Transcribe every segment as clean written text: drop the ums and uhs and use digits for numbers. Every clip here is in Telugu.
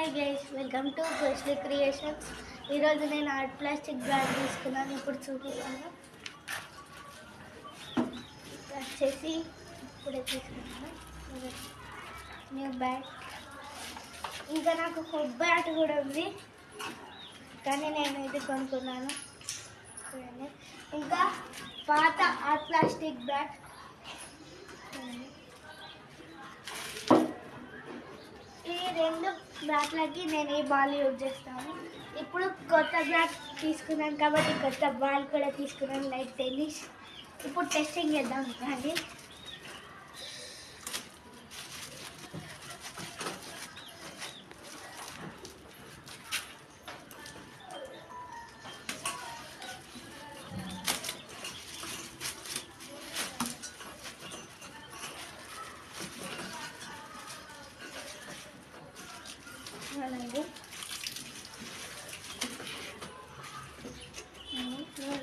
హాయ్ గైస్, వెల్కమ్ టు గోష్లీ క్రియేషన్స్. ఈరోజు నేను ఆర్ట్ ప్లాస్టిక్ బ్యాగ్ తీసుకున్నాను. ఇప్పుడు చూపిస్తాను. వచ్చేసి ఇప్పుడే తీసుకున్నాను న్యూ బ్యాగ్. ఇంకా నాకు ఫుడ్ బ్యాగ్ కూడా ఉంది, కానీ నేను ఇది కొనుక్కున్నాను. ఇంకా పాత ఆర్ట్ ప్లాస్టిక్ బ్యాగ్. ఈ రెండు బ్యాట్లకి నేను ఈ బాల్ యూజ్ చేస్తాను. ఇప్పుడు కొత్త బ్యాట్ తీసుకున్నాను కాబట్టి కొత్త బాల్ కూడా తీసుకున్నాను, లైక్ టెన్నిస్. ఇప్పుడు టెస్టింగ్ చేద్దాం కానీ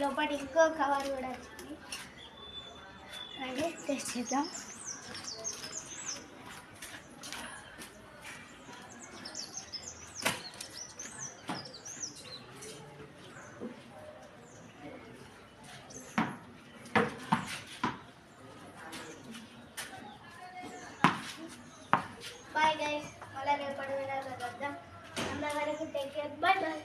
లోపల ఇంకో కవర్ కూడా వచ్చింది. అదే టెస్ట్ చేద్దాం. బాయ్ గైస్, మళ్ళీ రేపటి వీడియోలో కలుద్దాం. అంతవరకు టేక్ కేర్, బాయ్ బాయ్.